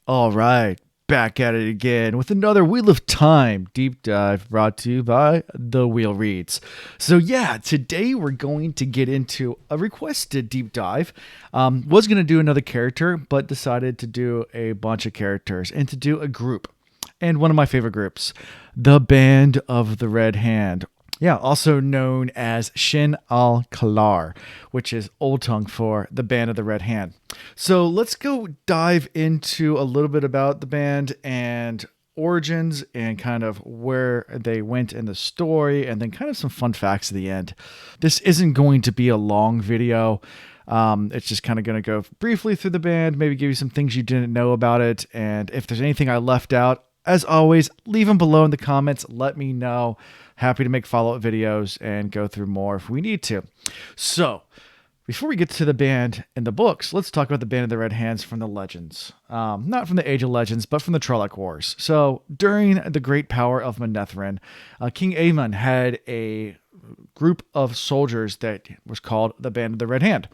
All right, back at it again with another Wheel of Time deep dive brought to you by The Wheel Reads. So, yeah, today we're going to get into a requested deep dive. Was going to do another character, but decided to do a bunch of characters and to do a group. And one of my favorite groups, the Band of the Red Hand, yeah, also known as Shin al Kalar, which is Old Tongue for the Band of the Red Hand. So let's go dive into a little bit about the band and origins and kind of where they went in the story, and then kind of some fun facts at the end. This isn't going to be a long video. It's just kind of going to go briefly through the band, maybe give you some things you didn't know about it, and if there's anything I left out, as always, leave them below in the comments. Let me know. Happy to make follow-up videos and go through more if we need to. So, before we get to the band and the books, let's talk about the Band of the Red Hands from the Legends. Not from the Age of Legends, but from the Trolloc Wars. So, during the great power of Manetheren, King Aemon had a group of soldiers that was called the Band of the Red Hand.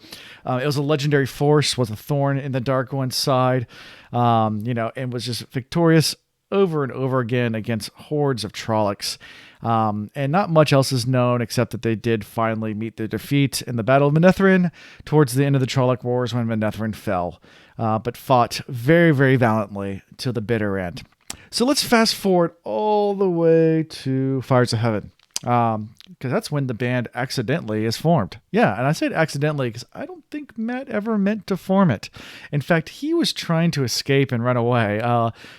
It was a legendary force, was a thorn in the Dark One's side, and was just victorious over and over again against hordes of Trollocs. And not much else is known except that they did finally meet their defeat in the Battle of Manetheren towards the end of the Trolloc Wars when Manetheren fell, but fought very, very valiantly till the bitter end. So let's fast forward all the way to Fires of Heaven. Because that's when the band accidentally is formed. Yeah, and I said accidentally because I don't think Matt ever meant to form it. In fact, he was trying to escape and run away.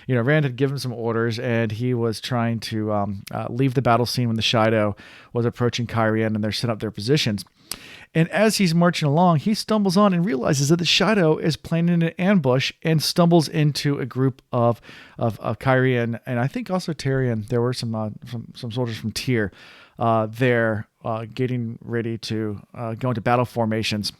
Rand had given some orders, and he was trying to leave the battle scene when the Shido was approaching Kyrian, and they're set up their positions. And as he's marching along, he stumbles on and realizes that the Shido is planning an ambush and stumbles into a group of Kyrian and I think also Tyrian. There were some soldiers from Tyr there getting ready to go into battle formations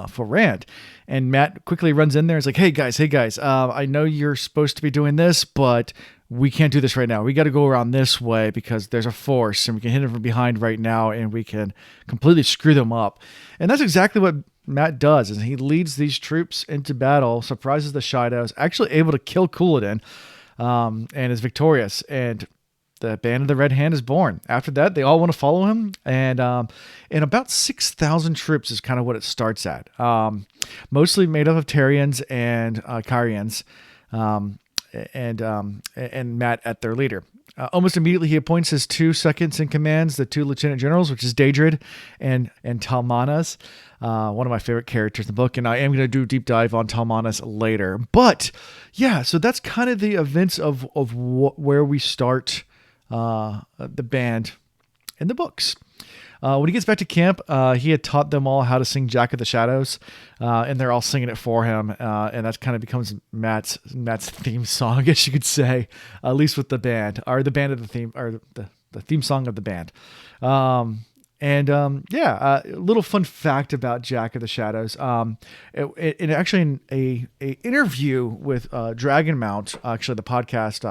for Rand. And Matt quickly runs in there and is like, hey guys, I know you're supposed to be doing this, but we can't do this right now. We got to go around this way because there's a force and we can hit them from behind right now and we can completely screw them up. And that's exactly what Matt does, is he leads these troops into battle, surprises the Shidos, actually able to kill Couladin, and is victorious. And the Band of the Red Hand is born. After that, they all want to follow him. And about 6,000 troops is kind of what it starts at. Mostly made up of Terrians and Kyrians. And Matt at their leader. Almost immediately, he appoints his two seconds in commands, the two lieutenant generals, which is Daedrid and Talmanas, one of my favorite characters in the book. And I am going to do a deep dive on Talmanas later. But yeah, so that's kind of the events of where we start the band in the books. When he gets back to camp, he had taught them all how to sing Jack of the Shadows, and they're all singing it for him, and that kind of becomes Matt's theme song, I guess you could say, at least with the band, or the band of the theme, or the theme song of the band. A little fun fact about Jack of the Shadows. It actually in a interview with Dragonmount, actually the podcast,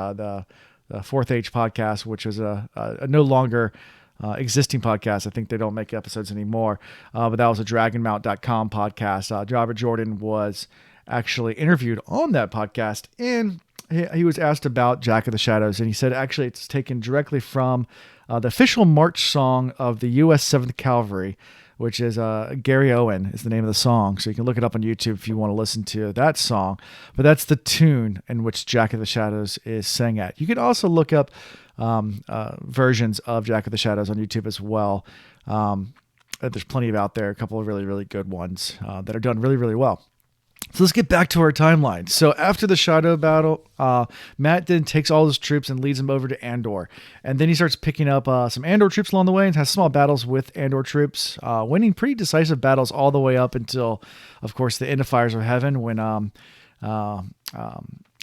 the Fourth Age podcast, which is a no longer existing podcast. I think they don't make episodes anymore. But that was a dragonmount.com podcast. Robert Jordan was actually interviewed on that podcast, and he was asked about Jack of the Shadows, and he said actually it's taken directly from the official march song of the U.S. 7th Cavalry, which is Gary Owen is the name of the song. So you can look it up on YouTube if you want to listen to that song. But that's the tune in which Jack of the Shadows is sang at. You can also look up versions of Jack of the Shadows on YouTube as well. There's plenty of out there, a couple of really, really good ones that are done really, really well. So let's get back to our timeline. So after the Shido battle, Matt then takes all his troops and leads them over to Andor. And then he starts picking up some Andor troops along the way and has small battles with Andor troops, winning pretty decisive battles all the way up until, of course, the end of Fires of Heaven when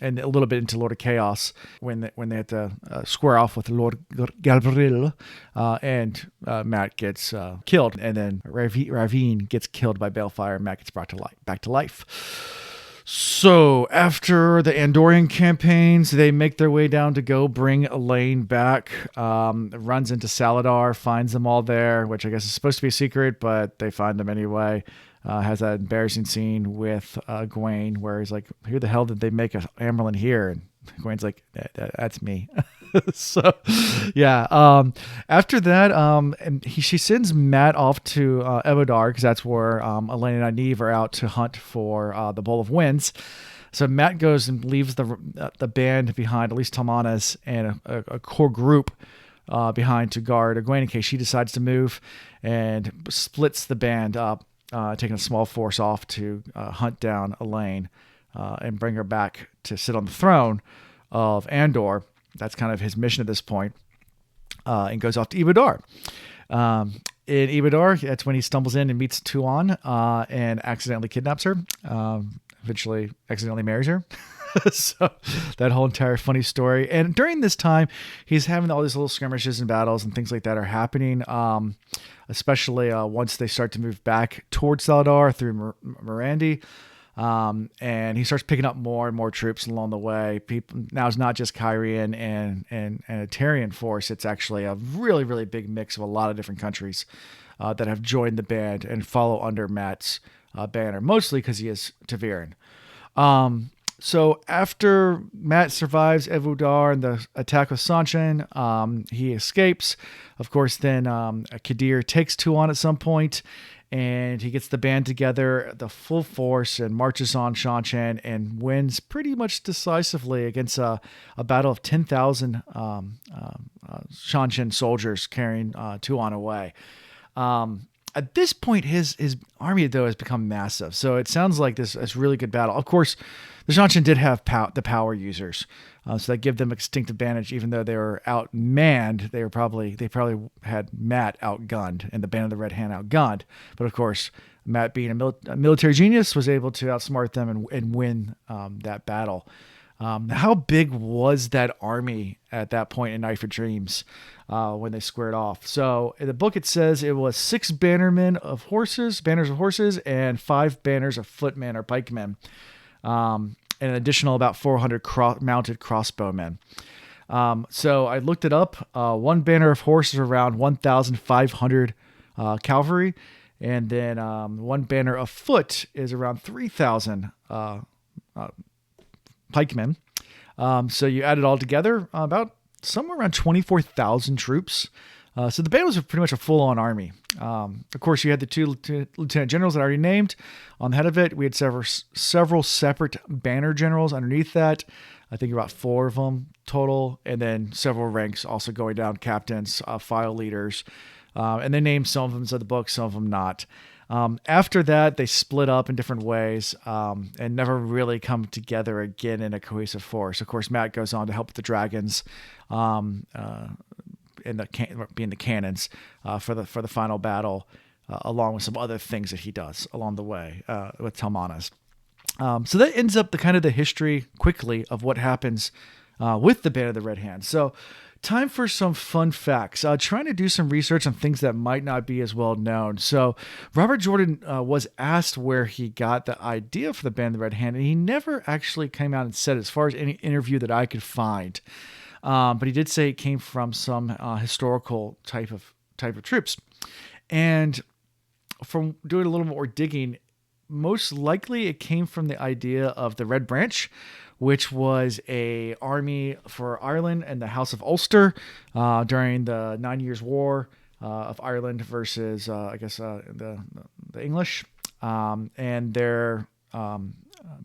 and a little bit into Lord of Chaos when they had to square off with Lord Gabriel, and Matt gets killed, and then Ravine gets killed by Balefire, and Matt gets brought back to life. So after the Andorian campaigns, they make their way down to go bring Elaine back. Runs into Saladar, finds them all there, which I guess is supposed to be a secret, but they find them anyway. has that embarrassing scene with Gawain where he's like, "Who the hell did they make a Amerlin here?" And Gawain's like, "That's me." So, yeah. After that, and she sends Matt off to Evodar because that's where Elaine and Nynaeve are out to hunt for the Bowl of Winds. So Matt goes and leaves the band behind, at least Talmanas, and a core group behind to guard Egwene in case she decides to move, and splits the band up, taking a small force off to hunt down Elaine and bring her back to sit on the throne of Andor. That's kind of his mission at this point, and goes off to Ibadar. In Ibadar, that's when he stumbles in and meets Tuon and accidentally kidnaps her. Eventually accidentally marries her. So that whole entire funny story. And during this time, he's having all these little skirmishes and battles and things like that are happening. Especially once they start to move back towards Saldar through Mirandi. And he starts picking up more and more troops along the way. Now it's not just Kyrian and a Tarian force. It's actually a really, really big mix of a lot of different countries that have joined the band and follow under Matt's banner, mostly because he is Taviran. So after Matt survives Evodar and the attack with Sanchin, he escapes. Of course, then Kadir takes Tuon at some point, and he gets the band together, the full force, and marches on Sanchin and wins pretty much decisively against a battle of 10,000 Sanchin soldiers carrying Tuon away. At this point, his army, though, has become massive. So it sounds like this really good battle. Of course, the Sanchin did have the power users, so that gave them a distinct advantage. Even though they were outmanned, they probably had Matt outgunned and the Band of the Red Hand outgunned. But of course, Matt, being a military genius, was able to outsmart them and win that battle. How big was that army at that point in Night for Dreams when they squared off? So in the book it says it was 6 banners of horses, and 5 banners of footmen or pikemen, and an additional about 400 mounted crossbowmen. So I looked it up. One banner of horses around 1,500 cavalry, and then one banner of foot is around 3,000 pikemen. So you add it all together, about somewhere around 24,000 troops. So the band was pretty much a full-on army. Of course, you had the two lieutenant generals that I already named. On the head of it, we had several separate banner generals underneath that. I think about 4 of them total, and then several ranks also going down, captains, file leaders. And they named some of them in the book, some of them not. After that, they split up in different ways and never really come together again in a cohesive force. Of course, Matt goes on to help with the dragons being the cannons for the final battle, along with some other things that he does along the way with Talmanas. So that ends up the history quickly of what happens with the Band of the Red Hand. So time for some fun facts. Trying to do some research on things that might not be as well known. So Robert Jordan was asked where he got the idea for the Band of the Red Hand, and he never actually came out and said, as far as any interview that I could find. But he did say it came from some historical type of troops. And from doing a little more digging, most likely it came from the idea of the Red Branch, which was a army for Ireland and the House of Ulster during the 9 Years' War of Ireland versus, the English. And their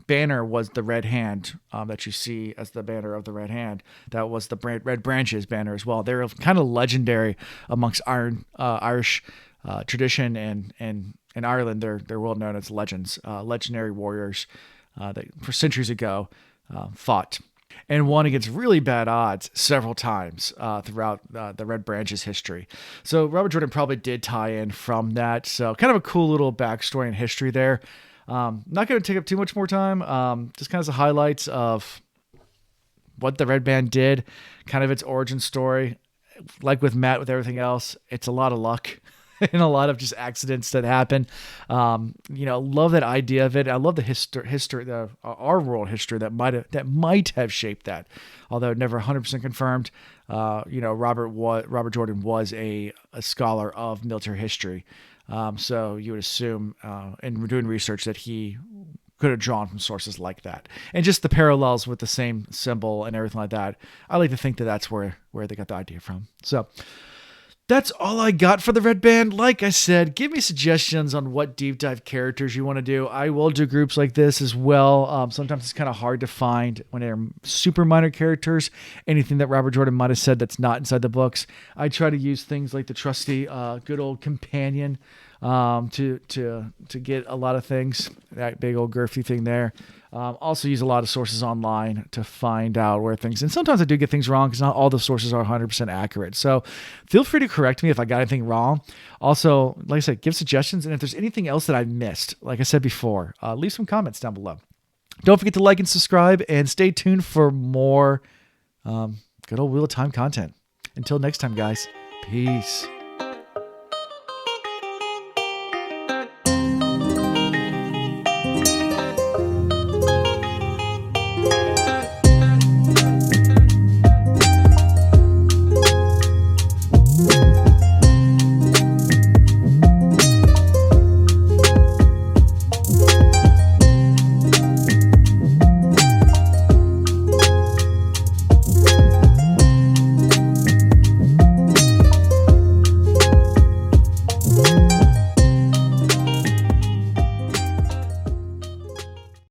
banner was the Red Hand that you see as the banner of the Red Hand. That was the Red Branch's banner as well. They're kind of legendary amongst Irish tradition, and in Ireland they're well known as legends, legendary warriors that for centuries ago fought and won against really bad odds several times throughout the Red Branch's history. So Robert Jordan probably did tie in from that. So kind of a cool little backstory and history there. Not going to take up too much more time. Just kind of the highlights of what the Red Band did, kind of its origin story. Like with Matt, with everything else, it's a lot of luck and a lot of just accidents that happen. Love that idea of it. I love the history, our world history that might have shaped that, although never 100% confirmed. Robert Jordan was a scholar of military history. So you would assume, in doing research, that he could have drawn from sources like that. And just the parallels with the same symbol and everything like that, I like to think that that's where they got the idea from. So that's all I got for the red band. Like I said, give me suggestions on what deep dive characters you want to do. I will do groups like this as well. Sometimes it's kind of hard to find when they're super minor characters, anything that Robert Jordan might have said that's not inside the books. I try to use things like the trusty, good old companion, to get a lot of things. That big old girthy thing there. Also use a lot of sources online to find out where things, and sometimes I do get things wrong because not all the sources are 100% accurate. So feel free to correct me if I got anything wrong. Also, like I said, give suggestions. And if there's anything else that I missed, like I said before, leave some comments down below. Don't forget to like and subscribe, and stay tuned for more good old Wheel of Time content. Until next time, guys, peace.